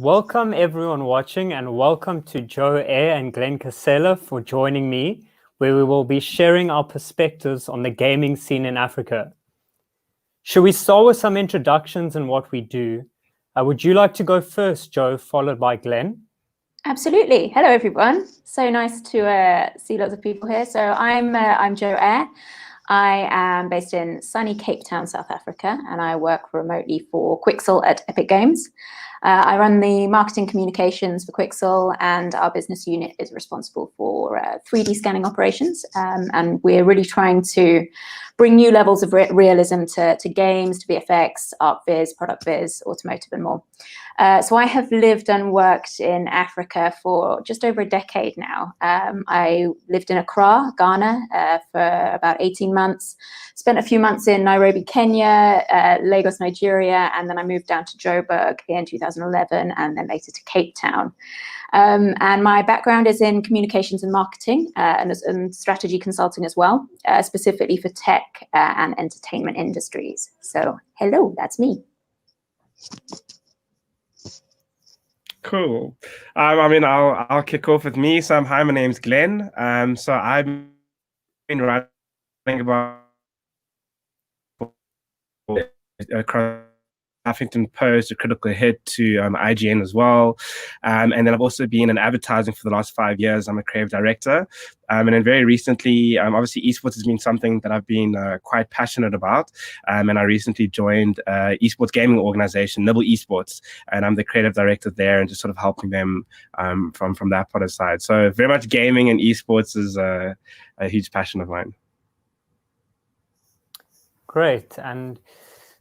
Welcome everyone watching, and welcome to Jo Eyre and Glenn Kisela for joining me, where we will be sharing our perspectives on the gaming scene in Africa. Should we start with some introductions and what we do? Would you like to go first, Jo, followed by Glenn? Absolutely. Hello, everyone. So nice to see lots of people here. So I'm Jo Eyre. I am based in sunny Cape Town, South Africa, and I work remotely for Quixel at Epic Games. I run the marketing communications for Quixel, and our business unit is responsible for 3D scanning operations. And we're really trying to bring new levels of realism to games, to VFX, art viz, product viz, automotive, and more. So I have lived and worked in Africa for just over a decade now. I lived in Accra, Ghana, for about 18 months, spent a few months in Nairobi, Kenya, Lagos, Nigeria, and then I moved down to Joburg in 2011, and then later to Cape Town. And my background is in communications and marketing and strategy consulting as well, specifically for tech and entertainment industries. So hello, that's me. Cool. I'll kick off with me. So hi, my name's Glenn. So I've been writing about across Huffington Post, a Critical Hit, to IGN as well. And then I've also been in advertising for the last 5 years. I'm a creative director. And then very recently, obviously esports has been something that I've been quite passionate about. And I recently joined esports gaming organization, NiBBLE Esports, and I'm the creative director there and just sort of helping them from that part of the side. So very much gaming and esports is a huge passion of mine. Great. And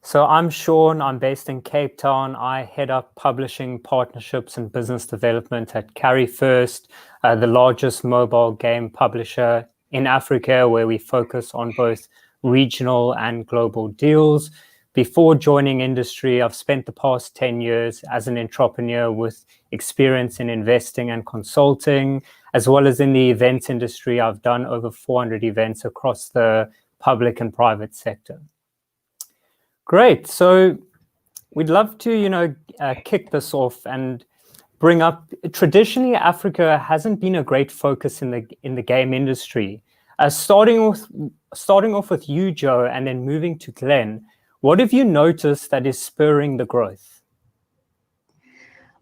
so I'm Sean, I'm based in Cape Town. I head up publishing, partnerships and business development at Carry First, the largest mobile game publisher in Africa, where we focus on both regional and global deals. Before joining industry, I've spent the past 10 years as an entrepreneur with experience in investing and consulting, as well as in the events industry. I've done over 400 events across the public and private sector. Great. So we'd love to, kick this off and bring up, traditionally, Africa hasn't been a great focus in the game industry. Starting off with you, Jo, and then moving to Glenn, what have you noticed that is spurring the growth?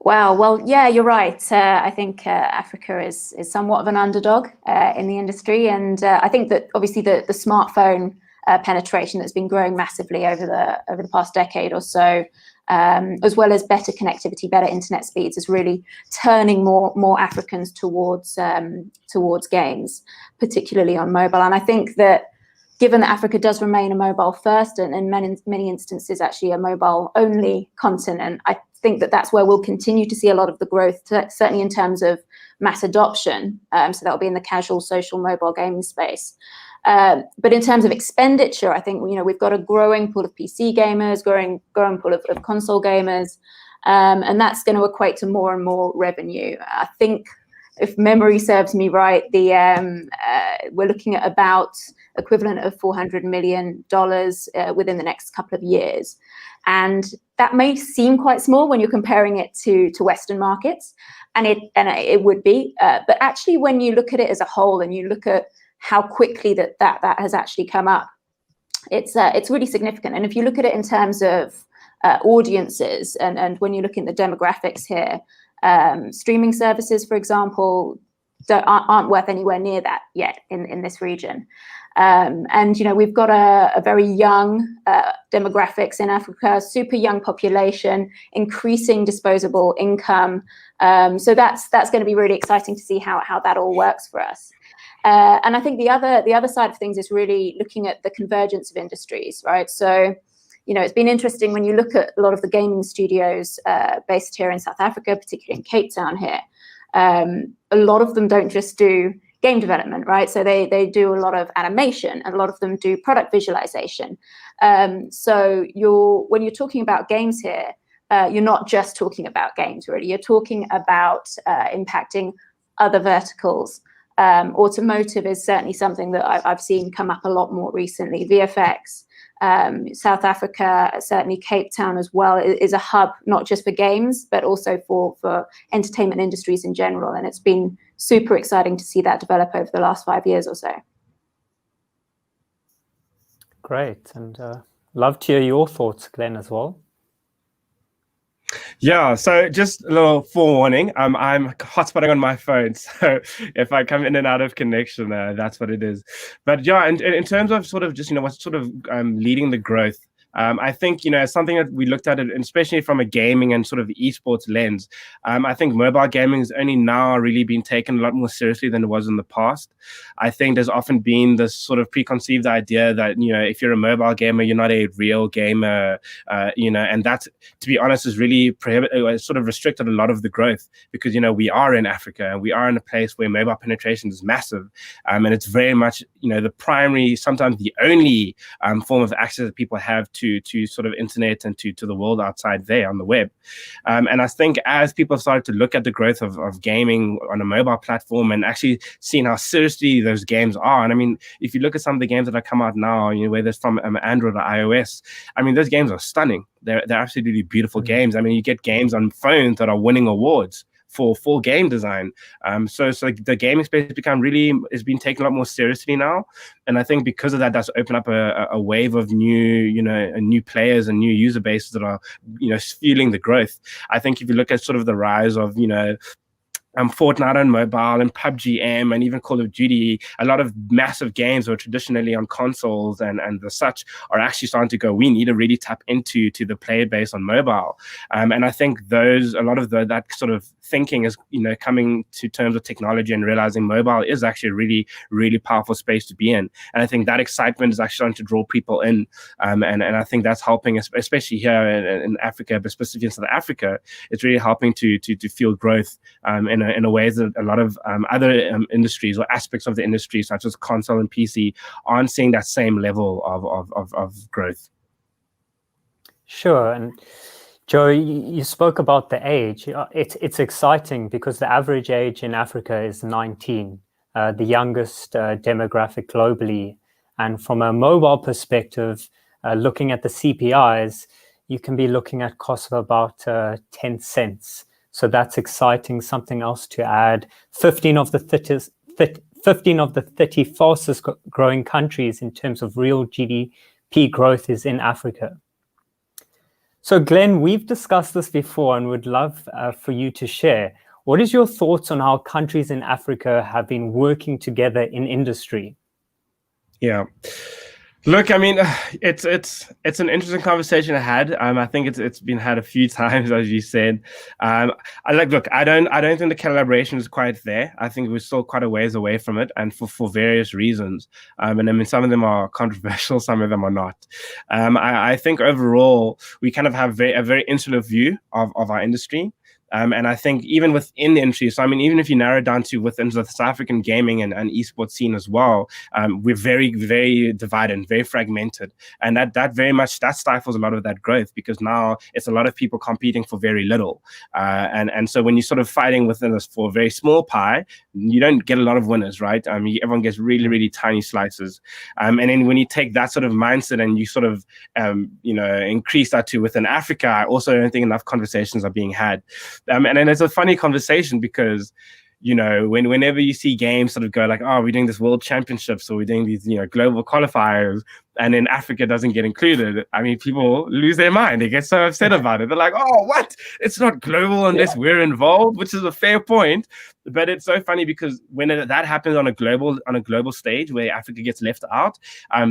Wow. Well, yeah, you're right. I think Africa is somewhat of an underdog in the industry. And I think that obviously the smartphone penetration that's been growing massively over the past decade or so, as well as better connectivity, better internet speeds, is really turning more Africans towards games, particularly on mobile. And I think that given that Africa does remain a mobile first and in many instances actually a mobile only continent, I think that that's where we'll continue to see a lot of the growth, certainly in terms of mass adoption. So that'll be in the casual, social, mobile gaming space. But in terms of expenditure, I think we've got a growing pool of PC gamers, growing pool of console gamers, and that's going to equate to more and more revenue. I think, if memory serves me right, we're looking at about equivalent of $400 million within the next couple of years, and that may seem quite small when you're comparing it to Western markets, and it would be. But actually, when you look at it as a whole and you look at how quickly that has actually come up, it's really significant. And if you look at it in terms of audiences, and when you look in the demographics here, streaming services, for example, aren't worth anywhere near that yet in this region. And we've got a very young demographics in Africa, super young population, increasing disposable income. So that's going to be really exciting to see how that all works for us. And I think the other side of things is really looking at the convergence of industries, right? So, it's been interesting when you look at a lot of the gaming studios based here in South Africa, particularly in Cape Town here. A lot of them don't just do game development, right? So they do a lot of animation, and a lot of them do product visualization. So when you're talking about games here, you're not just talking about games, really. You're talking about impacting other verticals. Automotive is certainly something that I've seen come up a lot more recently. VFX, South Africa, certainly Cape Town as well, is a hub, not just for games, but also for entertainment industries in general. And it's been super exciting to see that develop over the last 5 years or so. Great. And love to hear your thoughts, Glenn, as well. Yeah, so just a little forewarning. I'm hotspotting on my phone, so if I come in and out of connection, that's what it is. But yeah, in terms of sort of just what's sort of leading the growth. I think, something that we looked at it, especially from a gaming and sort of esports lens. I think mobile gaming has only now really been taken a lot more seriously than it was in the past. I think there's often been this sort of preconceived idea that, if you're a mobile gamer, you're not a real gamer, and that, to be honest, is really sort of restricted a lot of the growth because, we are in Africa and we are in a place where mobile penetration is massive. And it's very much, the primary, sometimes the only form of access that people have to sort of internet and to the world outside there on the web. And I think as people have started to look at the growth of gaming on a mobile platform and actually seeing how seriously those games are, and I mean, if you look at some of the games that have come out now, whether it's from Android or iOS, I mean, those games are stunning. They're absolutely beautiful games. I mean, you get games on phones that are winning awards for game design. So the gaming space has been taken a lot more seriously now. And I think because of that, that's opened up a wave of new players and new user bases that are, fueling the growth. I think if you look at sort of the rise of, Fortnite on mobile and PUBG M and even Call of Duty, a lot of massive games that were traditionally on consoles and the such are actually starting to go, we need to really tap into the player base on mobile. And I think a lot of that sort of thinking is, coming to terms with technology and realizing mobile is actually a really, really powerful space to be in. And I think that excitement is actually starting to draw people in. And I think that's helping, especially here in Africa, but specifically in South Africa, it's really helping to fuel growth in a way that a lot of other industries or aspects of the industry, such as console and PC, aren't seeing that same level of growth. Sure. And Jo, you spoke about the age. It's exciting because the average age in Africa is 19, the youngest demographic globally. And from a mobile perspective, looking at the CPIs, you can be looking at costs of about 10 cents. So that's exciting. Something else to add. 15 of the 30 fastest growing countries in terms of real GDP growth is in Africa. So Glenn, we've discussed this before and would love for you to share. What is your thoughts on how countries in Africa have been working together in industry? Yeah. Look, I mean, it's an interesting conversation I had. I think it's been had a few times, as you said. I don't think the collaboration is quite there. I think we're still quite a ways away from it, and for various reasons. And I mean, some of them are controversial, some of them are not. I think overall we kind of have a very insular view of our industry. And I think even within the industry, so I mean, even if you narrow it down to within the South African gaming and esports scene as well, we're very, very divided and very fragmented. And that very much, that stifles a lot of that growth because now it's a lot of people competing for very little. And so when you're sort of fighting within this for a very small pie, you don't get a lot of winners, right? Everyone gets really, really tiny slices. And then when you take that sort of mindset and you sort of, increase that to within Africa, I also don't think enough conversations are being had. And then it's a funny conversation because, whenever you see games sort of go like, oh, we're doing this world championships or we're doing these, global qualifiers, and then Africa doesn't get included, I mean, people lose their mind. They get so upset about it. They're like, oh, what? It's not global unless we're involved, which is a fair point. But it's so funny because when that happens on a global stage where Africa gets left out,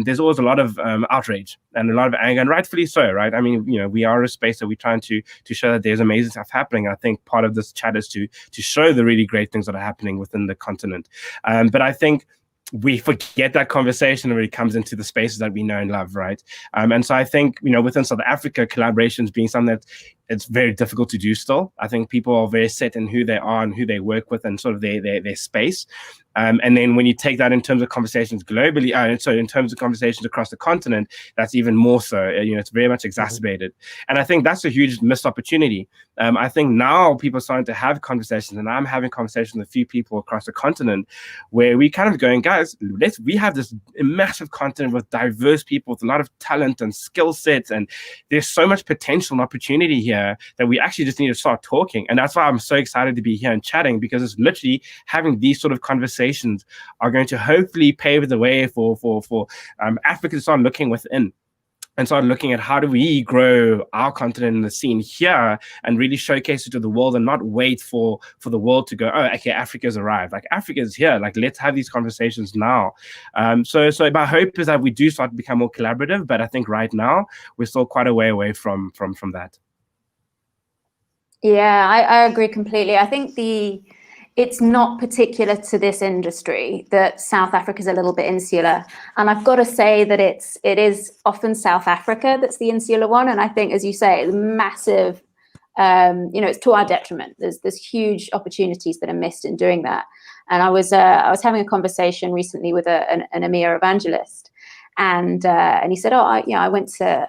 there's always a lot of outrage and a lot of anger, and rightfully so, right? I mean, we are a space that we're trying to show that there's amazing stuff happening. I think part of this chat is to show the really great things that are happening within the continent. But I think we forget that conversation when it comes into the spaces that we know and love, right? And so I think, within South Africa, collaborations being something that it's very difficult to do still. I think people are very set in who they are and who they work with and sort of their space. And then when you take that in terms of conversations globally, so in terms of conversations across the continent, that's even more so. It's very much exacerbated. And I think that's a huge missed opportunity I think now people are starting to have conversations, and I'm having conversations with a few people across the continent where we kind of going, guys, we have this massive continent with diverse people with a lot of talent and skill sets, and there's so much potential and opportunity here that we actually just need to start talking. And that's why I'm so excited to be here and chatting, because it's literally having these sort of conversations are going to hopefully pave the way for Africa to start looking within and start looking at how do we grow our continent in the scene here and really showcase it to the world, and not wait for the world to go, oh, okay, Africa's arrived. Like, Africa's here. Like, let's have these conversations now. So my hope is that we do start to become more collaborative, but I think right now we're still quite a way away from that. Yeah, I agree completely. I think it's not particular to this industry that South Africa is a little bit insular. And I've got to say that it is often South Africa that's the insular one. And I think, as you say, it's massive, it's to our detriment. There's huge opportunities that are missed in doing that. And I was having a conversation recently with an EMEA evangelist, and he said, I went to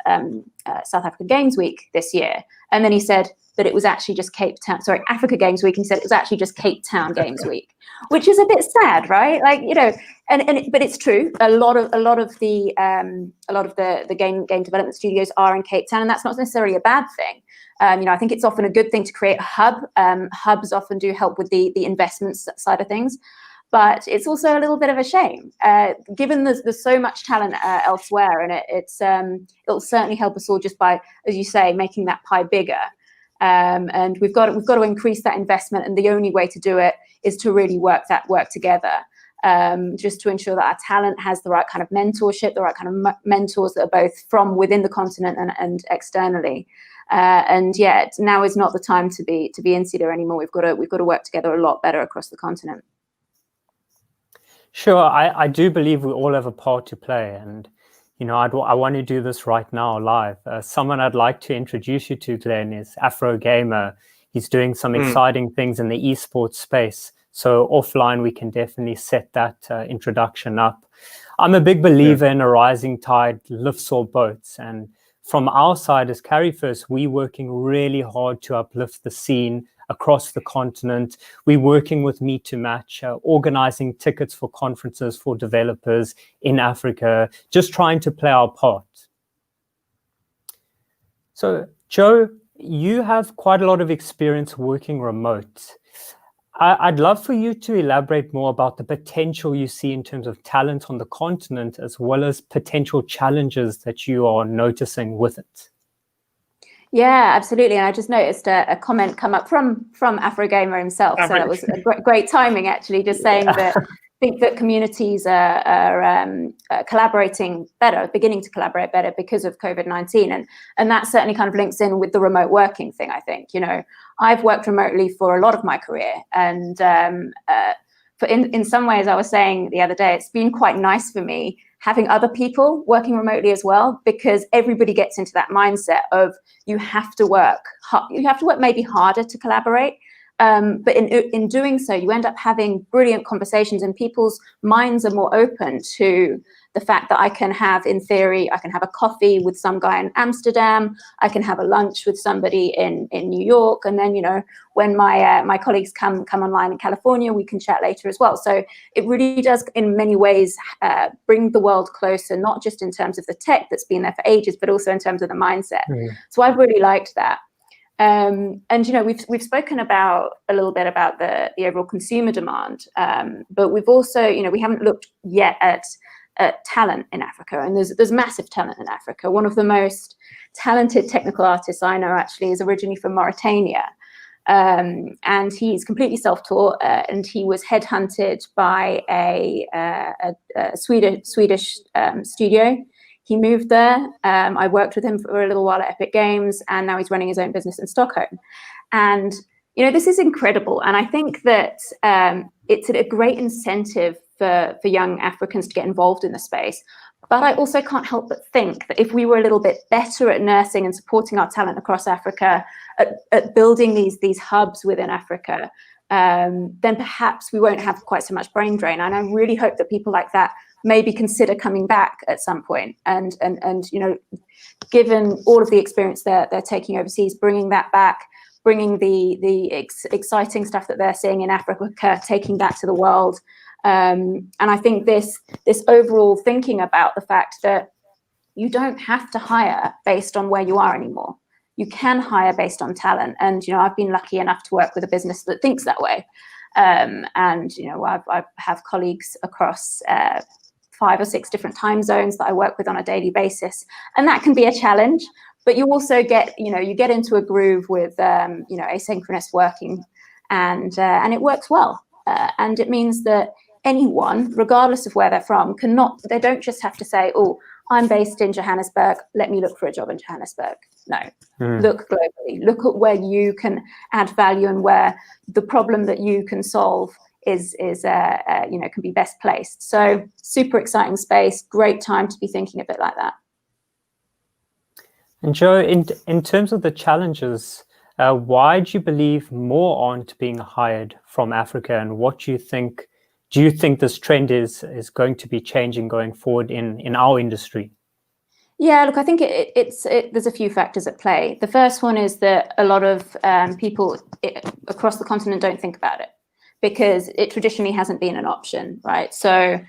South Africa Games Week this year. And then he said that it was actually just Africa Games Week. And he said it was actually just Cape Town Games Week, which is a bit sad, right? Like, but it's true. A lot of the game development studios are in Cape Town, and that's not necessarily a bad thing. I think it's often a good thing to create a hub. Hubs often do help with the investments side of things. But it's also a little bit of a shame, given there's so much talent elsewhere, and it'll certainly help us all just by, as you say, making that pie bigger. And we've got to increase that investment, and the only way to do it is to really work together, just to ensure that our talent has the right kind of mentorship, the right kind of mentors that are both from within the continent and externally. And yet now is not the time to be insular anymore. We've got to work together a lot better across the continent. Sure, I do believe we all have a part to play, and I want to do this right now live. Someone I'd like to introduce you to, Glenn, is Afro Gamer. He's doing some exciting things in the esports space. So offline, we can definitely set that introduction up. I'm a big believer in a rising tide lifts all boats, and from our side as CarryFirst, we're working really hard to uplift the scene across the continent. We're working with Meet to Match, organizing tickets for conferences for developers in Africa, just trying to play our part. So, Jo, you have quite a lot of experience working remote. I'd love for you to elaborate more about the potential you see in terms of talent on the continent, as well as potential challenges that you are noticing with it. Yeah, absolutely. And I just noticed a comment come up from Afro Gamer himself. So that was a great timing, actually, just saying that I think that communities are collaborating better, beginning to collaborate better because of COVID-19. And that certainly kind of links in with the remote working thing, I think. I've worked remotely for a lot of my career. And in some ways, I was saying the other day, it's been quite nice for me having other people working remotely as well, because everybody gets into that mindset of you have to work maybe harder to collaborate. But in doing so, you end up having brilliant conversations, and people's minds are more open to the fact that I can have a coffee with some guy in Amsterdam, I can have a lunch with somebody in New York, and then when my colleagues come online in California, we can chat later as well. So it really does, in many ways, bring the world closer, not just in terms of the tech that's been there for ages, but also in terms of the mindset. So I've really liked that. And we've spoken a little bit about the overall consumer demand, but we've also we haven't looked yet at talent in Africa, and there's massive talent in Africa. One of the most talented technical artists I know actually is originally from Mauritania, and he's completely self-taught, and he was headhunted by a Swedish studio. He moved there. I worked with him for a little while at Epic Games, and now he's running his own business in Stockholm. And this is incredible, and I think that it's a great incentive for young Africans to get involved in the space. But I also can't help but think that if we were a little bit better at nursing and supporting our talent across Africa, at building these hubs within Africa, then perhaps we won't have quite so much brain drain. And I really hope that people like that maybe consider coming back at some point. And given all of the experience they're taking overseas, bringing that back, bringing the exciting stuff that they're seeing in Africa, taking that to the world. And I think this overall thinking about the fact that you don't have to hire based on where you are anymore. You can hire based on talent. And, I've been lucky enough to work with a business that thinks that way. And, I have colleagues across 5 or 6 different time zones that I work with on a daily basis. And that can be a challenge, but you also get, you get into a groove with, asynchronous working, and it works well. And it means that anyone, regardless of where they're from, they don't just have to say, oh, I'm based in Johannesburg, let me look for a job in Johannesburg. No, look globally. Look at where you can add value and where the problem that you can solve is can be best placed. So super exciting space, great time to be thinking a bit like that. And Jo, in terms of the challenges, why do you believe more aren't being hired from Africa, and what do you think this trend is going to be changing going forward in our industry? Yeah, look, I think there's a few factors at play. The first one is that a lot of people across the continent don't think about it, because it traditionally hasn't been an option, right? So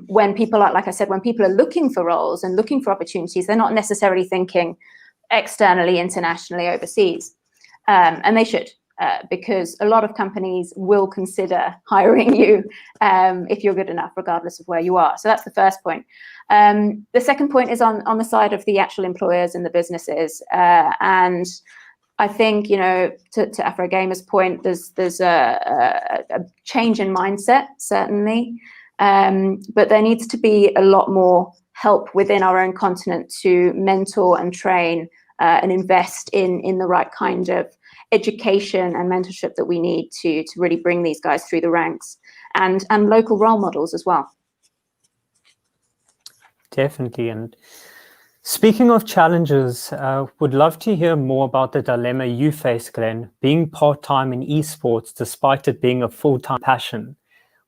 when people are, like I said, when people are looking for roles and looking for opportunities, they're not necessarily thinking externally, internationally, overseas. And they should, because a lot of companies will consider hiring you if you're good enough, regardless of where you are. So that's the first point. The second point is on the side of the actual employers and the businesses. And I think, to Afro Gamer's point, there's a change in mindset, certainly. But there needs to be a lot more help within our own continent to mentor and train and invest in the right kind of education and mentorship that we need to really bring these guys through the ranks, and local role models as well. Definitely. And speaking of challenges, would love to hear more about the dilemma you face, Glenn, being part-time in esports despite it being a full-time passion.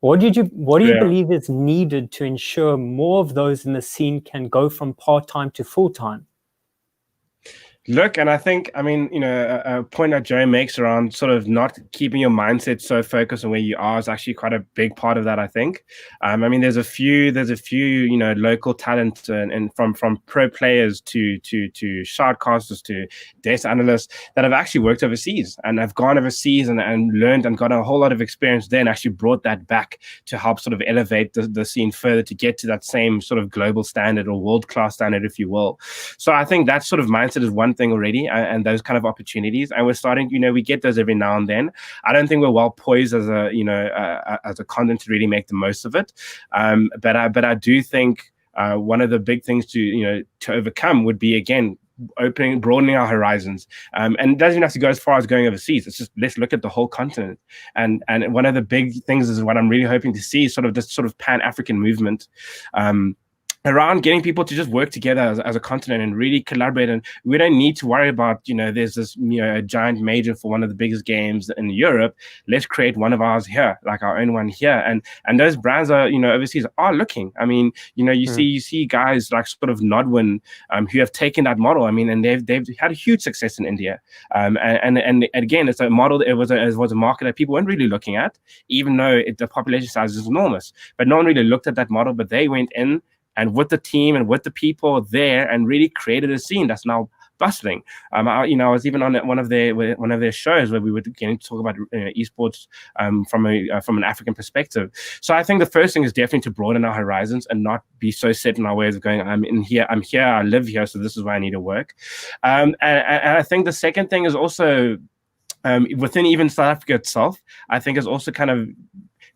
What do you believe is needed to ensure more of those in the scene can go from part-time to full-time? Look, and I think, a point that Jo makes around sort of not keeping your mindset so focused on where you are is actually quite a big part of that, I think. There's a few, local talent and from pro players to shoutcasters to data analysts that have actually worked overseas and have gone overseas and learned and got a whole lot of experience there, and actually brought that back to help sort of elevate the scene further to get to that same sort of global standard or world-class standard, if you will. So I think that sort of mindset is one thing already, and those kind of opportunities, and we're starting, we get those every now and then. I don't think we're well poised as a continent to really make the most of it, but I do think one of the big things to overcome would be, again, broadening our horizons, and it doesn't even have to go as far as going overseas. It's just, let's look at the whole continent, and one of the big things is what I'm really hoping to see, sort of this sort of pan-African movement around getting people to just work together as a continent and really collaborate. And we don't need to worry about, there's this, a giant major for one of the biggest games in Europe. Let's create one of ours here, like our own one here. And those brands are, overseas are looking. You see guys like sort of Nodwin, who have taken that model. And they've had a huge success in India. And again, it's a model. It was a market that people weren't really looking at, even though the population size is enormous. But no one really looked at that model. But they went in and with the team and with the people there and really created a scene that's now bustling. I was even on one of their shows where we were getting to talk about esports from an African perspective. So I think the first thing is definitely to broaden our horizons and not be so set in our ways of going, I'm here, I live here, so this is where I need to work. And I think the second thing is also within even South Africa itself, I think is also kind of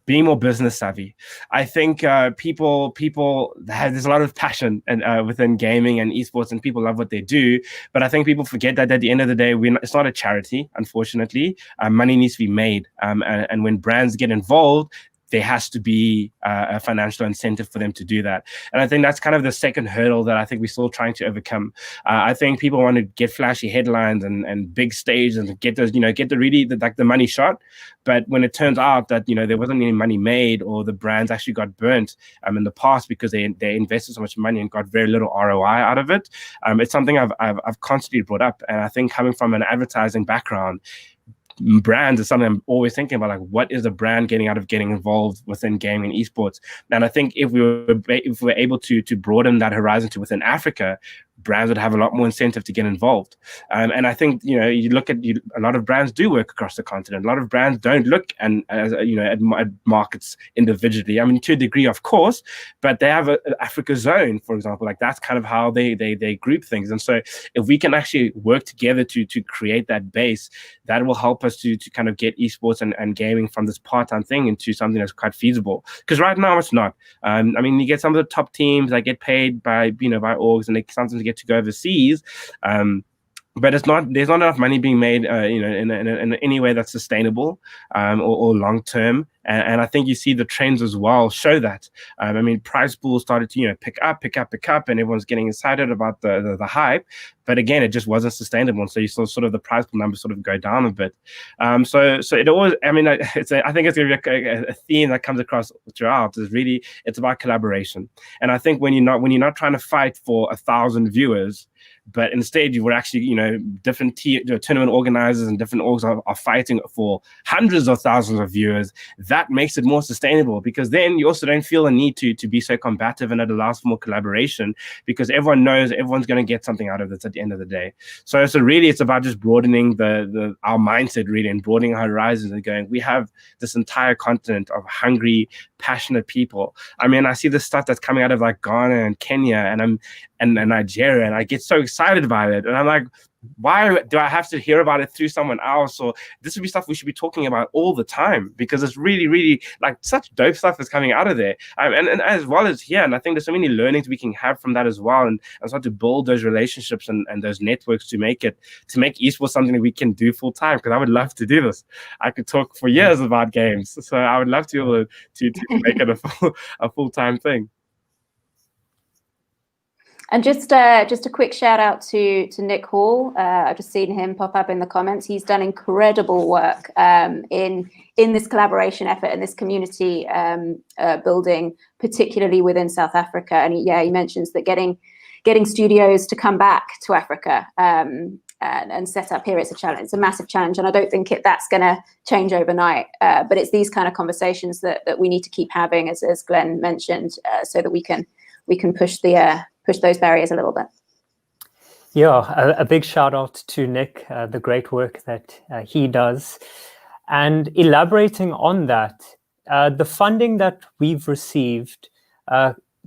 being more business savvy. I think there's a lot of passion within gaming and esports, and people love what they do. But I think people forget that at the end of the day, it's not a charity, unfortunately. Money needs to be made. And when brands get involved, there has to be a financial incentive for them to do that. And I think that's kind of the second hurdle that I think we're still trying to overcome. I think people want to get flashy headlines and big stage and get those, get the money shot. But when it turns out that, there wasn't any money made, or the brands actually got burnt in the past because they invested so much money and got very little ROI out of it, it's something I've constantly brought up. And I think coming from an advertising background, brands is something I'm always thinking about, like, what is a brand getting out of getting involved within gaming and esports? And I think if we were able to broaden that horizon to within Africa, brands would have a lot more incentive to get involved. And I think, you look at a lot of brands do work across the continent. A lot of brands don't look at markets individually. I mean, to a degree, of course, but they have an Africa zone, for example. Like, that's kind of how they group things. And so if we can actually work together to create that base, that will help us to kind of get esports and gaming from this part-time thing into something that's quite feasible. Because right now it's not. I mean, you get some of the top teams that get paid by by orgs, and they sometimes get to go overseas, but there's not enough money being made in any way that's sustainable or long term. And I think you see the trends as well show that. I mean, prize pools started to pick up, and everyone's getting excited about the hype. But again, it just wasn't sustainable, and so you saw sort of the prize pool numbers sort of go down a bit. So it always, I mean, I think it's going to be a theme that comes across throughout. It's about collaboration. And I think when you're not trying to fight for 1,000 viewers, but instead you were actually, different tournament organizers and different orgs are fighting for hundreds of thousands of viewers. That makes it more sustainable, because then you also don't feel the need to be so combative, and it allows for more collaboration, because everyone knows everyone's going to get something out of this at the end of the day. So really it's about just broadening our mindset, really, and broadening our horizons and going, we have this entire continent of hungry, passionate people. I mean, I see the stuff that's coming out of like Ghana and Kenya and Nigeria, and I get so excited by it. And I'm like, why do I have to hear about it through someone else? Or this would be stuff we should be talking about all the time, because it's really, really like such dope stuff that's coming out of there. And as well as here, and I think there's so many learnings we can have from that as well, and start to build those relationships and those networks to make esports something that we can do full time. Because I would love to do this. I could talk for years about games, so I would love to be able to make it a full-time thing. And just a quick shout out to Nick Hall. I've just seen him pop up in the comments. He's done incredible work in this collaboration effort and this community building, particularly within South Africa. And he mentions that getting studios to come back to Africa and set up here, it's a challenge. It's a massive challenge, and I don't think that's going to change overnight. But it's these kind of conversations that we need to keep having, as Glenn mentioned, so that we can push those barriers a little bit. Yeah, a big shout out to Nick, the great work that he does. And elaborating on that, the funding that we've received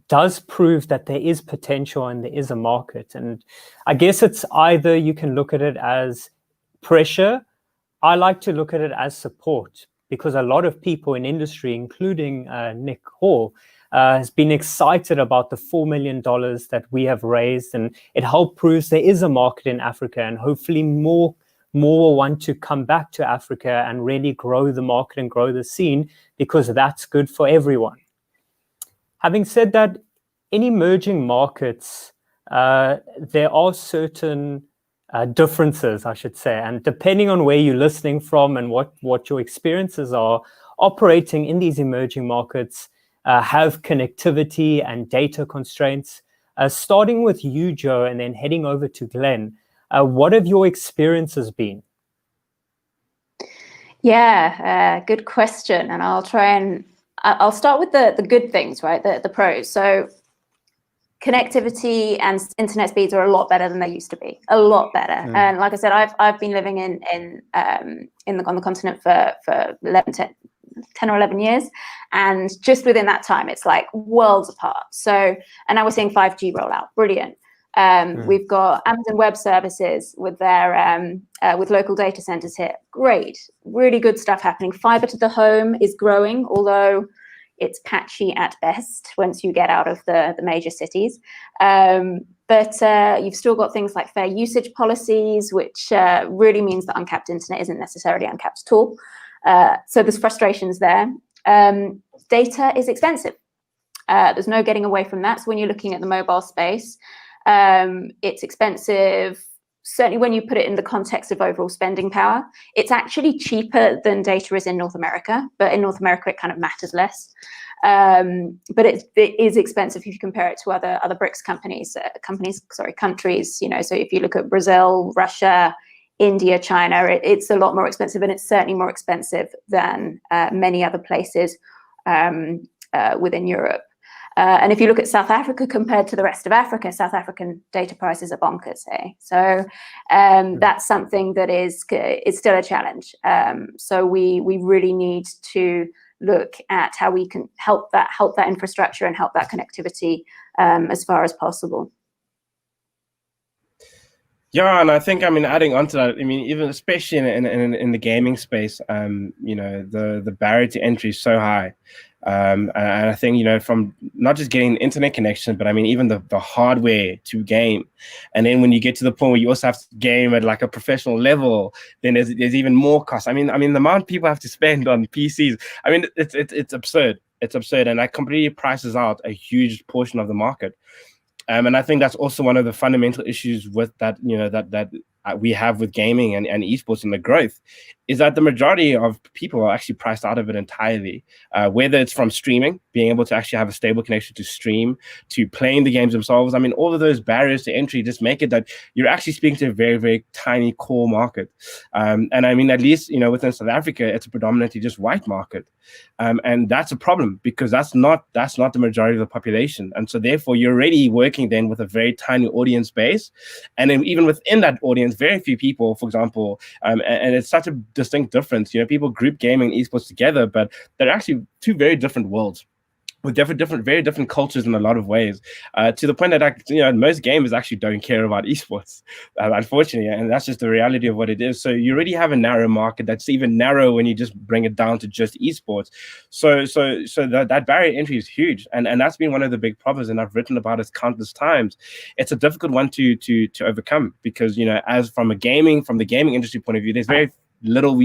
does prove that there is potential and there is a market. And I guess it's either you can look at it as pressure. I like to look at it as support, because a lot of people in industry, including Nick Hall, has been excited about the $4 million that we have raised, and it helps proves there is a market in Africa, and hopefully more will want to come back to Africa and really grow the market and grow the scene, because that's good for everyone. Having said that, in emerging markets, there are certain differences, I should say, and depending on where you're listening from and what your experiences are, operating in these emerging markets have connectivity and data constraints. Starting with you, Jo, and then heading over to Glenn, what have your experiences been? Yeah, good question. And I'll start with the good things, right? The pros. So connectivity and internet speeds are a lot better than they used to be. A lot better. And like I said, I've been living on the continent for 10 or 11 years, and just within that time it's like worlds apart. So, and now we're seeing 5G rollout. Brilliant. We've got Amazon Web Services with their with local data centers here. Great, really good stuff happening. Fiber to the home is growing, although it's patchy at best once you get out of the major cities. But you've still got things like fair usage policies, which really means that uncapped internet isn't necessarily uncapped at all. So there's frustrations there. Data is expensive. There's no getting away from that. So when you're looking at the mobile space, it's expensive. Certainly when you put it in the context of overall spending power, it's actually cheaper than data is in North America, but in North America, it kind of matters less. But it is expensive if you compare it to other BRICS countries, you know, so if you look at Brazil, Russia, India, China, it's a lot more expensive, and it's certainly more expensive than many other places within Europe. And if you look at South Africa compared to the rest of Africa, South African data prices are bonkers, eh? So that's something that is still a challenge. So we really need to look at how we can help that infrastructure and help that connectivity as far as possible. Yeah, and I think, I mean, adding on to that, I mean, even especially in the gaming space, you know, the barrier to entry is so high. And I think, you know, from not just getting the internet connection, but I mean, even the hardware to game. And then when you get to the point where you also have to game at like a professional level, then there's even more cost. I mean, the amount people have to spend on PCs, I mean, it's absurd. It's absurd. And that completely prices out a huge portion of the market. And I think that's also one of the fundamental issues with that, you know, that we have with gaming and esports and the growth, is that the majority of people are actually priced out of it entirely, whether it's from streaming, being able to actually have a stable connection to stream, to playing the games themselves. I mean, all of those barriers to entry just make it that you're actually speaking to a very, very tiny core market. And I mean, at least, you know, within South Africa, it's a predominantly just white market. And that's a problem, because that's not the majority of the population. And so therefore, you're already working then with a very tiny audience base. And then even within that audience, very few people, for example, and it's such a distinct difference. You know, people group gaming and esports together, but they're actually two very different worlds, with very different cultures in a lot of ways, to the point that, you know, most gamers actually don't care about esports, unfortunately, and that's just the reality of what it is. So you already have a narrow market that's even narrow when you just bring it down to just esports. So that barrier to entry is huge, and that's been one of the big problems, and I've written about it countless times. It's a difficult one to overcome, because, you know, as from the gaming industry point of view, there's very little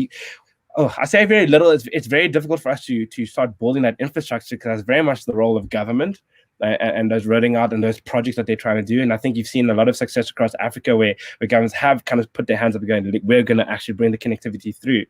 I say very little. It's very difficult for us to start building that infrastructure, because that's very much the role of government and those rolling out and those projects that they're trying to do. And I think you've seen a lot of success across Africa where governments have kind of put their hands up and going, we're going to actually bring the connectivity through.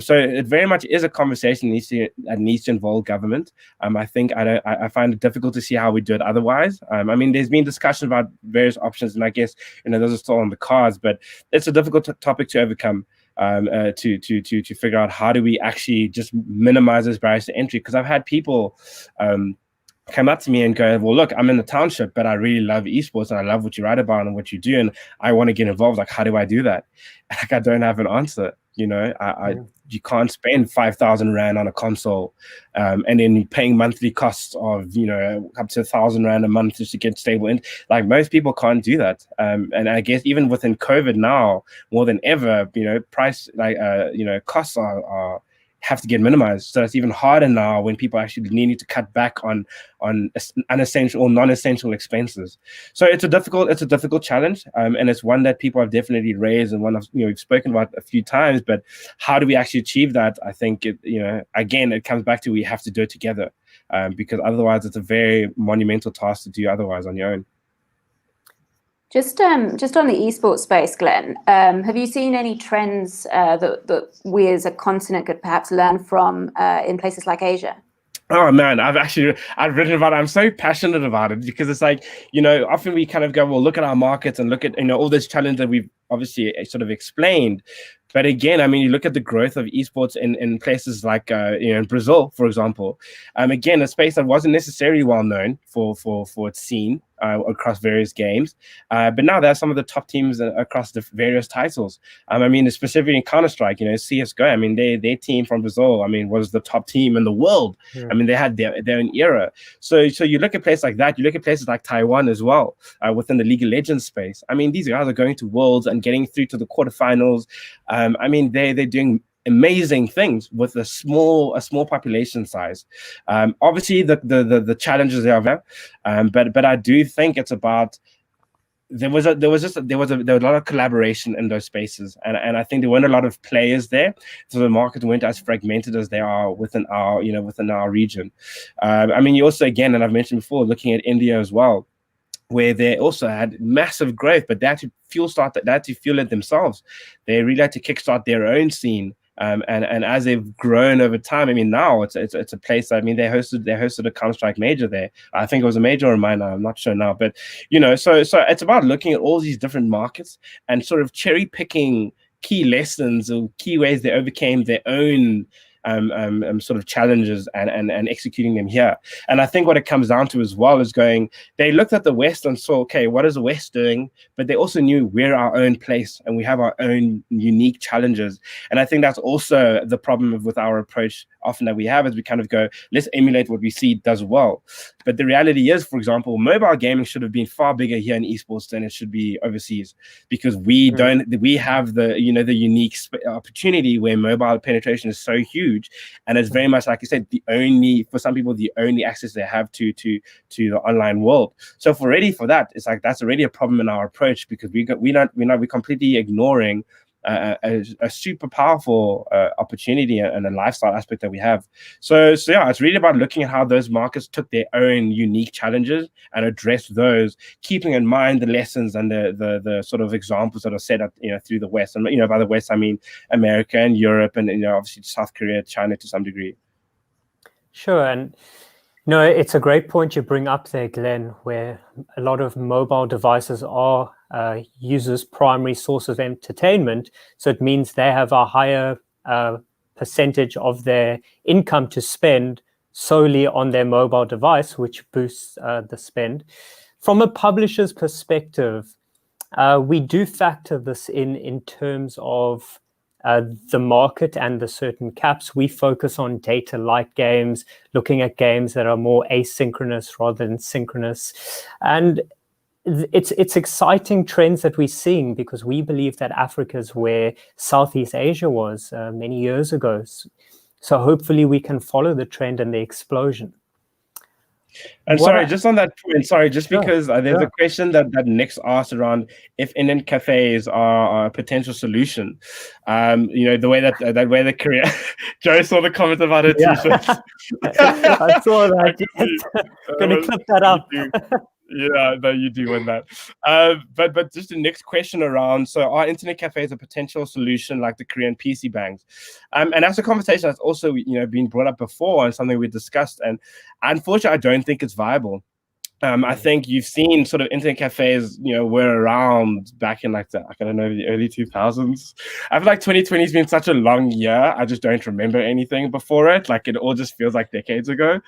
So it very much is a conversation that needs to involve government. I think I find it difficult to see how we do it otherwise. I mean, there's been discussion about various options, and I guess, you know, those are still on the cards, but it's a difficult topic to overcome. To figure out how do we actually just minimize those barriers to entry. Because I've had people come up to me and go, well, look, I'm in the township, but I really love esports and I love what you write about and what you do, and I want to get involved. Like, how do I do that? Like, I don't have an answer. You know, you can't spend 5,000 Rand on a console, and then you're paying monthly costs of, you know, up to 1,000 Rand a month just to get stable in. Like, most people can't do that. And I guess even within COVID now, more than ever, you know, costs have to get minimized. So it's even harder now when people actually need to cut back on unessential or non-essential expenses. So it's a difficult challenge, and it's one that people have definitely raised, and one of, you know, we've spoken about a few times. But how do we actually achieve that? I think it comes back to, we have to do it together, because otherwise it's a very monumental task to do otherwise on your own. Just on the esports space, Glenn, have you seen any trends that we as a continent could perhaps learn from in places like Asia? Oh man, I've written about it. I'm so passionate about it, because it's like, you know, often we kind of go, well, look at our markets and look at, you know, all this challenge that we've obviously sort of explained. But again, I mean, you look at the growth of esports in places like, you know, in Brazil, for example. Again, a space that wasn't necessarily well known for its scene across various games. But now there are some of the top teams across the various titles. I mean, specifically in Counter-Strike, you know, CSGO, I mean, their team from Brazil, I mean, was the top team in the world. Yeah. I mean, they had their own era. So you look at places like that, you look at places like Taiwan as well, within the League of Legends space. I mean, these guys are going to Worlds and getting through to the quarterfinals. I mean, they're doing amazing things with a small population size. Obviously, the challenges are there, but I do think it's about there was a lot of collaboration in those spaces, and I think there weren't a lot of players there, so the market weren't as fragmented as they are within our region. I mean, you also, again, and I've mentioned before, looking at India as well, where they also had massive growth, but they had to fuel it themselves. They really had to kickstart their own scene. And as they've grown over time, I mean, now it's a place. I mean, they hosted a Counter-Strike major there. I think it was a major or a minor. I'm not sure now, but so it's about looking at all these different markets and sort of cherry picking key lessons or key ways they overcame their own sort of challenges and executing them here. And I think what it comes down to as well is they looked at the West and saw, okay, what is the West doing? But they also knew we're our own place and we have our own unique challenges. And I think that's also the problem with our approach often that we have, is we kind of go, let's emulate what we see does well. But the reality is, for example, mobile gaming should have been far bigger here in esports than it should be overseas, because we have the unique opportunity where mobile penetration is so huge, and it's very much, like you said, for some people the only access they have to the online world. So for that, it's like that's already a problem in our approach, because we're completely ignoring a super powerful opportunity and a lifestyle aspect that we have. So yeah, it's really about looking at how those markets took their own unique challenges and addressed those, keeping in mind the lessons and the sort of examples that are set up through the West. And by the West, I mean America and Europe, and obviously South Korea, China to some degree. Sure. And it's a great point you bring up there, Glenn, where a lot of mobile devices are users' primary source of entertainment. So it means they have a higher percentage of their income to spend solely on their mobile device, which boosts the spend. From a publisher's perspective, we do factor this in terms of the market and the certain caps. We focus on data-like games, looking at games that are more asynchronous rather than synchronous. And it's exciting trends that we're seeing, because we believe that Africa is where Southeast Asia was many years ago. So hopefully we can follow the trend and the explosion. And just on that point, because there's a question that Nick's asked around if internet cafes are a potential solution. The way that Korea, Joe saw the comment about it too. So. I saw that. Gonna clip that up. Yeah, no, you do win that. But just the next question around, so are internet cafes a potential solution like the Korean PC bangs? And that's a conversation that's also been brought up before and something we discussed. And unfortunately, I don't think it's viable. I think you've seen sort of internet cafes, were around back in the early 2000s. I feel like 2020 has been such a long year. I just don't remember anything before it. Like, it all just feels like decades ago.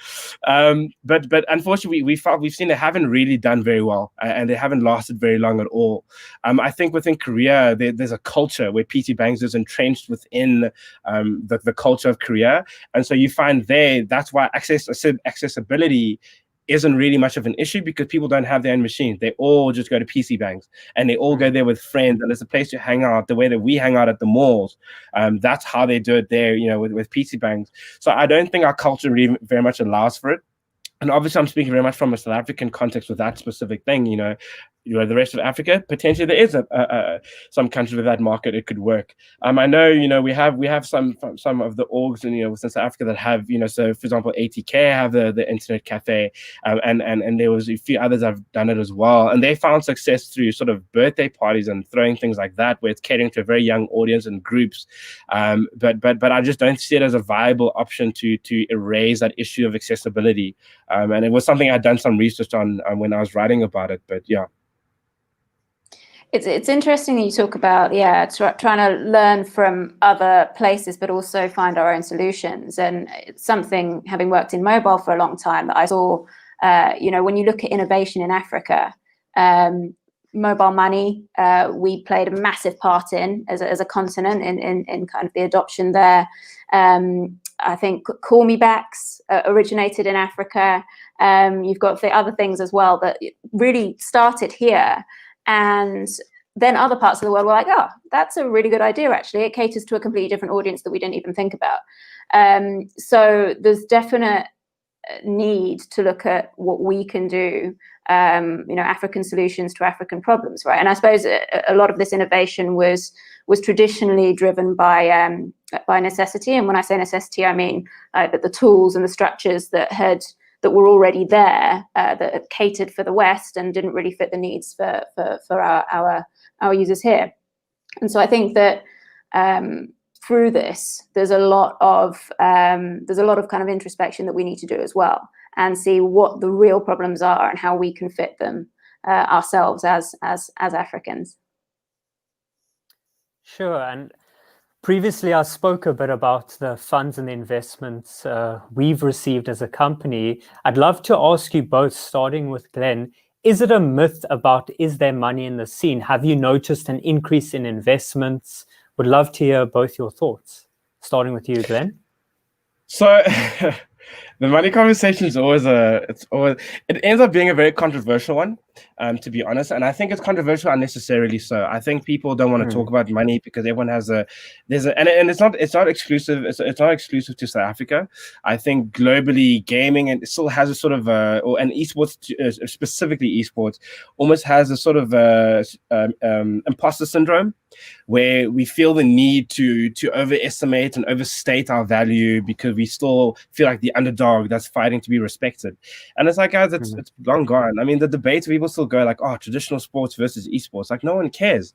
But unfortunately, we've seen they haven't really done very well, and they haven't lasted very long at all. I think within Korea, there's a culture where PC bangs is entrenched within the culture of Korea. And so you find that's why accessibility isn't really much of an issue, because people don't have their own machines. They all just go to PC bangs, and they all go there with friends, and it's a place to hang out the way that we hang out at the malls. That's how they do it there, with PC bangs. So I don't think our culture really very much allows for it. And obviously, I'm speaking very much from a South African context with that specific thing. The rest of Africa, potentially there is some countries with that market it could work. I know, we have some of the orgs in within South Africa that have, so for example, ATK have the internet cafe, and there was a few others that have done it as well, and they found success through sort of birthday parties and throwing things like that, where it's catering to a very young audience and groups. But I just don't see it as a viable option to erase that issue of accessibility. And it was something I'd done some research on when I was writing about it. But yeah. It's interesting that you talk about trying to learn from other places, but also find our own solutions. And it's something, having worked in mobile for a long time, that I saw. When you look at innovation in Africa, mobile money, we played a massive part in as a continent in kind of the adoption there. I think Call Me Backs originated in Africa. You've got the other things as well that really started here. And then other parts of the world were like, oh, that's a really good idea, actually. It caters to a completely different audience that we didn't even think about. So there's definite need to look at what we can do, African solutions to African problems, right? And I suppose a lot of this innovation was traditionally driven by necessity. And when I say necessity, I mean that the tools and the structures that were already there, that catered for the West and didn't really fit the needs for our users here. And so I think that through this, there's a lot of kind of introspection that we need to do as well, and see what the real problems are and how we can fit them ourselves as Africans. Sure. And previously, I spoke a bit about the funds and the investments we've received as a company. I'd love to ask you both, starting with Glenn, is it a myth about, is there money in the scene? Have you noticed an increase in investments? Would love to hear both your thoughts. Starting with you, Glenn. So the money conversation is always it ends up being a very controversial one, to be honest. And I think it's controversial unnecessarily so. I think people don't want to talk about money because everyone has and it's not exclusive. It's not exclusive to South Africa. I think globally, gaming and it still has a sort of and esports, specifically esports, almost has a sort of imposter syndrome, where we feel the need to overestimate and overstate our value because we still feel like the underdog that's fighting to be respected. And it's like, guys, it's long gone. I mean, the debates, people still go like, oh, traditional sports versus esports. Like, no one cares.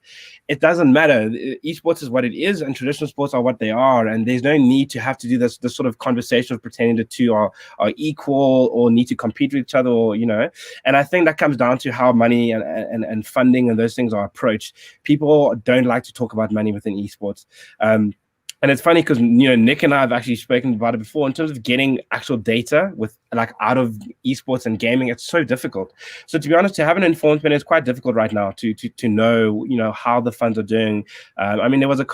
It doesn't matter. Esports is what it is, and traditional sports are what they are. And there's no need to have to do this sort of conversation of pretending the two are equal or need to compete with each other, or, And I think that comes down to how money and funding and those things are approached. People don't like to talk about money within esports. And it's funny because Nick and I have actually spoken about it before in terms of getting actual data with out of esports and gaming. It's so difficult. So to be honest, to have an informed opinion is quite difficult right now to know how the funds are doing. I mean, there was a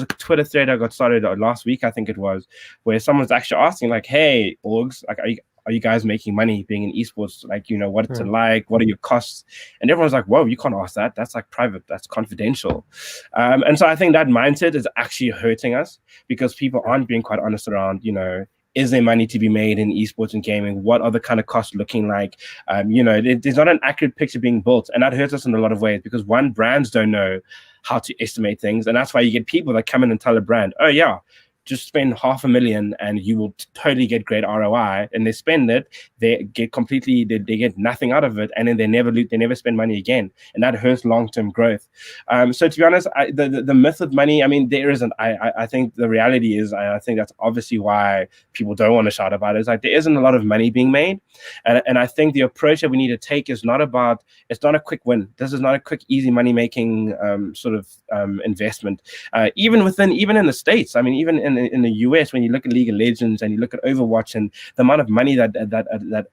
Twitter thread I got started last week, I think it was, where someone's actually asking like, "Hey, orgs, like, are you guys making money being in esports? Like, what's it like? What are your costs?" And everyone's like, "Whoa, you can't ask that. That's like private. That's confidential." And so I think that mindset is actually hurting us because people aren't being quite honest around, is there money to be made in esports and gaming? What are the kind of costs looking like? There's not an accurate picture being built. And that hurts us in a lot of ways because brands don't know how to estimate things. And that's why you get people that come in and tell a brand, "Oh yeah, just spend $500,000 and you will totally get great ROI." And they spend it, they get nothing out of it, and then they never spend money again, and that hurts long-term growth. So to be honest, the myth of money, I mean, there isn't. I think the reality is, I think that's obviously why people don't want to shout about it. It's like there isn't a lot of money being made, and I think the approach that we need to take is not it's not a quick win. This is not a quick, easy money-making investment. Even in the States, I mean, even in the US, when you look at League of Legends and you look at Overwatch and the amount of money that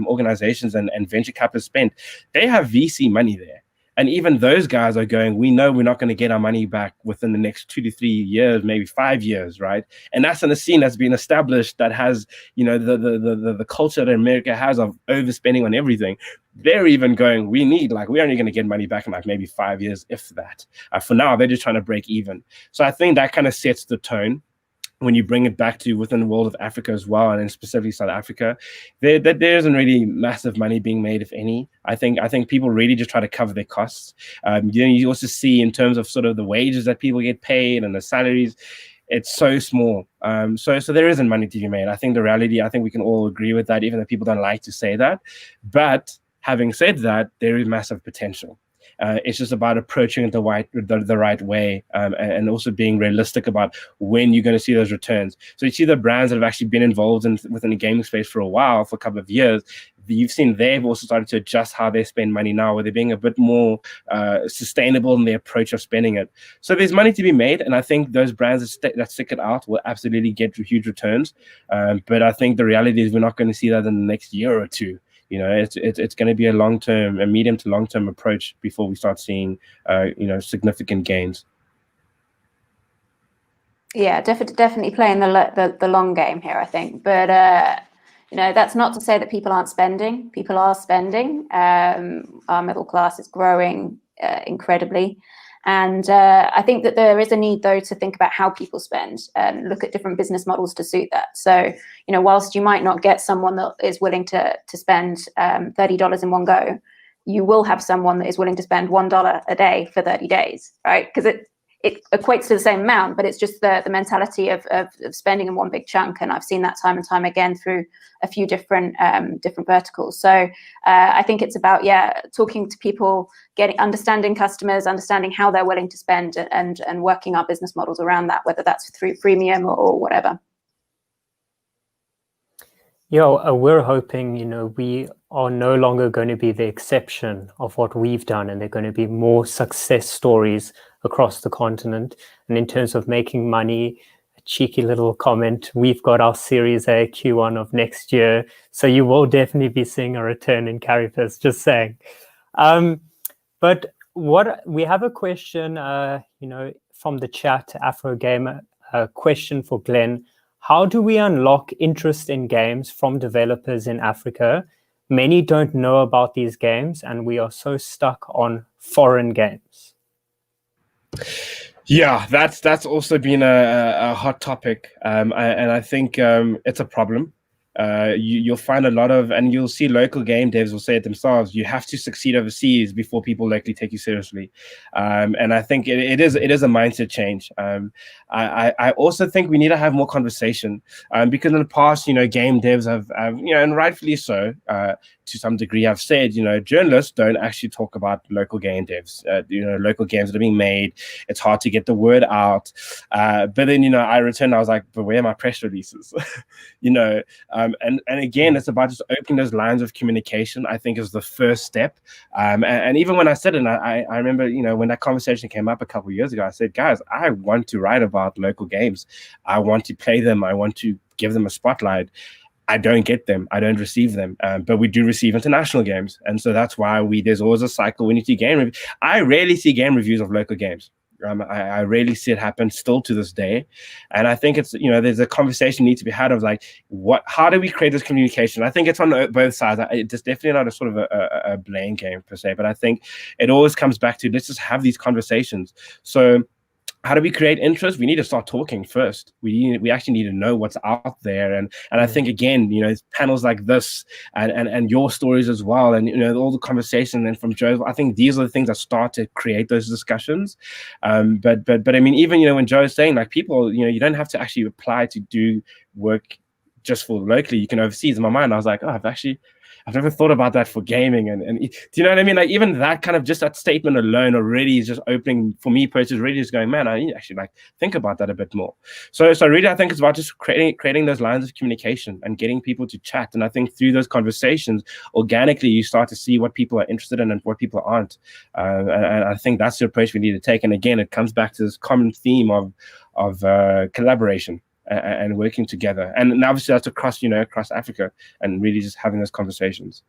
organizations and venture capitalists spend, they have VC money there. And even those guys are going, we know we're not going to get our money back within the next 2 to 3 years, maybe 5 years, right? And that's in a scene that's been established that has, the culture that America has of overspending on everything. They're even going, we're only going to get money back in like maybe 5 years, if that. For now, they're just trying to break even. So I think that kind of sets the tone when you bring it back to within the world of Africa as well, and then specifically South Africa, there isn't really massive money being made, if any. I think people really just try to cover their costs. You also see in terms of sort of the wages that people get paid and the salaries, it's so small. So there isn't money to be made. I think the reality, I think we can all agree with that, even though people don't like to say that. But having said that, there is massive potential. It's just about approaching it the right way, and also being realistic about when you're going to see those returns. So you see the brands that have actually been involved within the gaming space for a while, for a couple of years, you've seen they've also started to adjust how they spend money now, where they're being a bit more sustainable in their approach of spending it. So there's money to be made, and I think those brands that stick it out will absolutely get huge returns. But I think the reality is we're not going to see that in the next year or two. It's going to be a medium to long-term approach before we start seeing, significant gains. Yeah, definitely playing the long game here, I think. But that's not to say that people aren't spending. People are spending. Our middle class is growing incredibly, And I think that there is a need, though, to think about how people spend and look at different business models to suit that. So, whilst you might not get someone that is willing to spend $30 in one go, you will have someone that is willing to spend $1 a day for 30 days, right? Because it equates to the same amount, but it's just the mentality of spending in one big chunk. And I've seen that time and time again through a few different verticals. So I think it's about, talking to people, understanding customers, understanding how they're willing to spend, and working our business models around that, whether that's through freemium or whatever. Yeah, we're hoping, we are no longer going to be the exception of what we've done, and there are going to be more success stories across the continent. And in terms of making money, a cheeky little comment, we've got our Series A Q1 of next year, so you will definitely be seeing a return in CarryFirst, just saying. But we have a question, from the chat, Afrogamer, a question for Glenn. How do we unlock interest in games from developers in Africa? Many don't know about these games, and we are so stuck on foreign games. Yeah, that's also been a hot topic, and I think it's a problem. You'll find a lot of, and you'll see local game devs will say it themselves, you have to succeed overseas before people locally take you seriously. And I think it is a mindset change. I also think we need to have more conversation, because in the past, game devs have and rightfully so, to some degree, have said, journalists don't actually talk about local game devs, local games that are being made. It's hard to get the word out. But then, I returned, I was like, but where are my press releases? And again, it's about just opening those lines of communication, I think, is the first step. And even when I said it, and I remember, when that conversation came up a couple of years ago, I said, guys, I want to write about local games. I want to play them. I want to give them a spotlight. I don't get them. I don't receive them. But we do receive international games. And so that's why there's always a cycle when you see game reviews. I rarely see game reviews of local games. I rarely see it happen still to this day. And I think it's, there's a conversation need to be had of like, how do we create this communication? I think it's on both sides. It's definitely not a sort of a blame game per se, but I think it always comes back to, let's just have these conversations. So how do we create interest? We need to start talking first. We actually need to know what's out there. And I think, again, panels like this and your stories as well, and all the conversation and from Joe, I think these are the things that start to create those discussions. But I mean, even when Joe is saying, like, people, you don't have to actually apply to do work just for locally. You can overseas. In my mind, I was like, oh, I've never thought about that for gaming. And do you know what I mean? Like, even that kind of, just that statement alone already is just opening, for me personally, really just going, man, I need to actually think about that a bit more. So really, I think it's about just creating those lines of communication and getting people to chat. And I think through those conversations, organically, you start to see what people are interested in and what people aren't. And I think that's the approach we need to take. And again, it comes back to this common theme of collaboration and working together. And obviously that's across Africa, and really just having those conversations.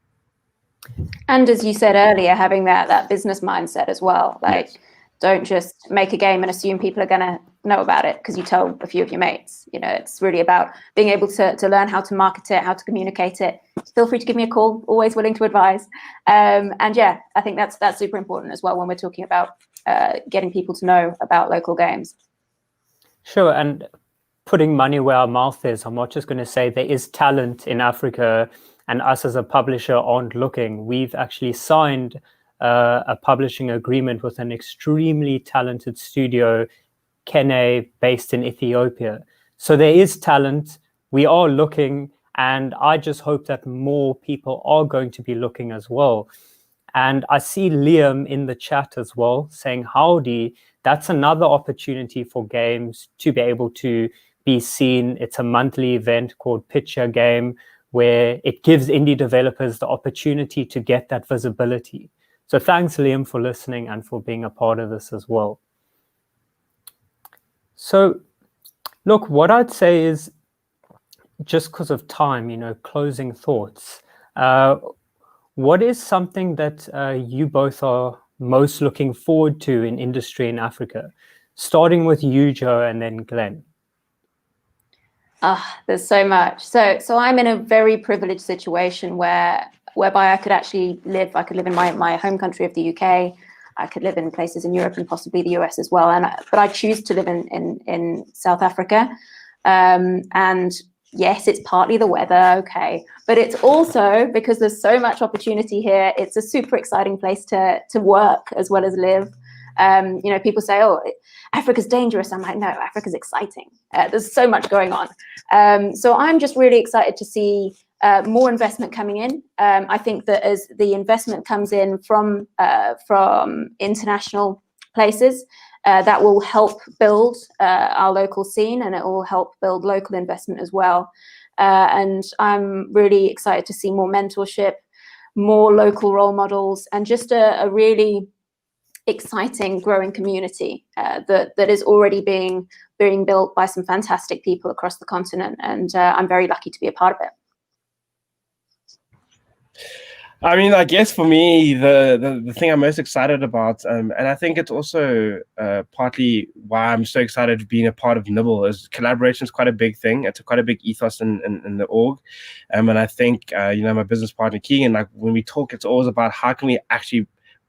And as you said earlier, having that business mindset as well. Like, yes. Don't just make a game and assume people are going to know about it because you told a few of your mates. It's really about being able to learn how to market it, how to communicate it. Feel free to give me a call, always willing to advise. And yeah, I think that's super important as well when we're talking about getting people to know about local games. Sure, and putting money where our mouth is, I'm not just going to say there is talent in Africa and us as a publisher aren't looking. We've actually signed a publishing agreement with an extremely talented studio, Kene, based in Ethiopia. So there is talent. We are looking, and I just hope that more people are going to be looking as well. And I see Liam in the chat as well saying, howdy, that's another opportunity for games to be able to be seen. It's a monthly event called Pitch Your Game, where it gives indie developers the opportunity to get that visibility. So thanks, Liam, for listening and for being a part of this as well. So look, what I'd say is, just because of time, closing thoughts. What is something that you both are most looking forward to in industry in Africa? Starting with you, Jo, and then Glenn. There's so much. So I'm in a very privileged situation whereby I could actually live. I could live in my home country of the UK. I could live in places in Europe and possibly the US as well. But I choose to live in South Africa. And yes, it's partly the weather, okay, but it's also because there's so much opportunity here. It's a super exciting place to work as well as live. People say, "Oh, Africa's dangerous." I'm like, no, Africa's exciting. There's so much going on. So I'm just really excited to see more investment coming in. I think that as the investment comes in from international places, that will help build our local scene, and it will help build local investment as well. And I'm really excited to see more mentorship, more local role models, and just a really exciting growing community that is already being built by some fantastic people across the continent. And I'm very lucky to be a part of it. I mean, I guess for me, the thing I'm most excited about, and I think it's also partly why I'm so excited being a part of NiBBLE, is collaboration is quite a big thing. It's quite a big ethos in the org. And I think, my business partner, Keegan, like when we talk, it's always about how can we actually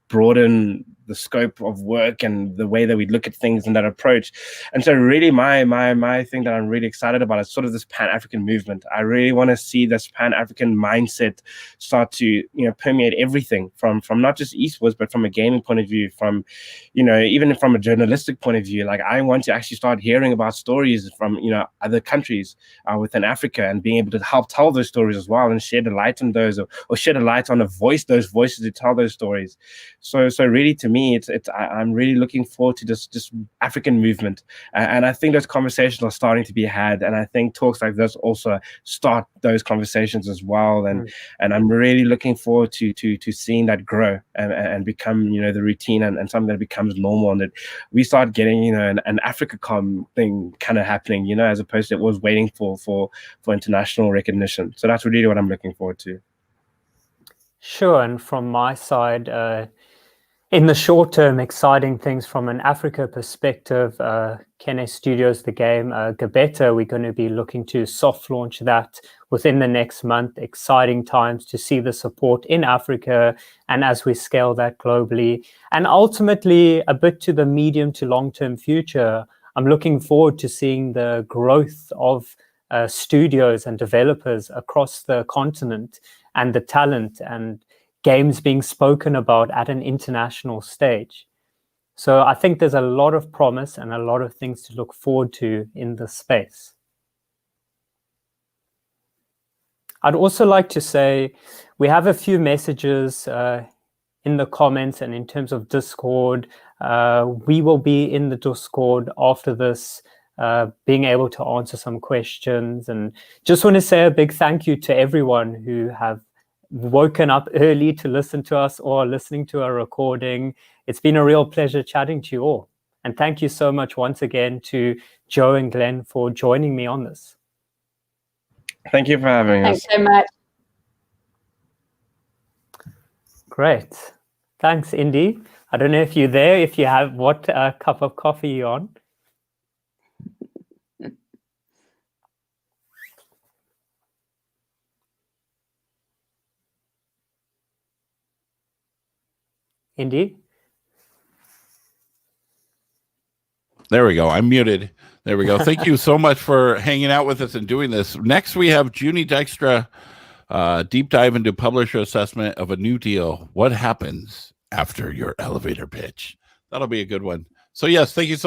broaden the scope of work and the way that we look at things and that approach. And so really my thing that I'm really excited about is sort of this Pan-African movement. I really want to see this Pan-African mindset start to, permeate everything from not just esports, but from a gaming point of view, from, even from a journalistic point of view. Like I want to actually start hearing about stories from, other countries within Africa, and being able to help tell those stories as well, and shed a light on those, or shed a light on those voices to tell those stories. So really, to me, I'm really looking forward to this African movement, and I think those conversations are starting to be had, and I think talks like this also start those conversations as well, and I'm really looking forward to seeing that grow and become the routine, and something that becomes normal, and that we start getting an AfricaCom thing kind of happening, as opposed to it was waiting for international recognition. So that's really what I'm looking forward to. Sure, and from my side, in the short term, exciting things from an Africa perspective, Kene Studios, the game, Gabeta, we're going to be looking to soft launch that within the next month. Exciting times to see the support in Africa, and as we scale that globally. And ultimately, a bit to the medium to long-term future, I'm looking forward to seeing the growth of studios and developers across the continent, and the talent and games being spoken about at an international stage. So I think there's a lot of promise and a lot of things to look forward to in this space. I'd also like to say we have a few messages in the comments, and in terms of Discord, we will be in the Discord after this, being able to answer some questions. And just want to say a big thank you to everyone who have woken up early to listen to us or listening to a recording. It's been a real pleasure chatting to you all. And thank you so much once again to Jo and Glenn for joining me on this. Thank you for having us. Thanks so much. Great. Thanks, Indy. I don't know if you're there, if you have what cup of coffee you're on. Indy? There we go. I'm muted. There we go. Thank you so much for hanging out with us and doing this. Next, we have Junie Dykstra, deep dive into publisher assessment of a new deal. What happens after your elevator pitch? That'll be a good one. So yes, thank you so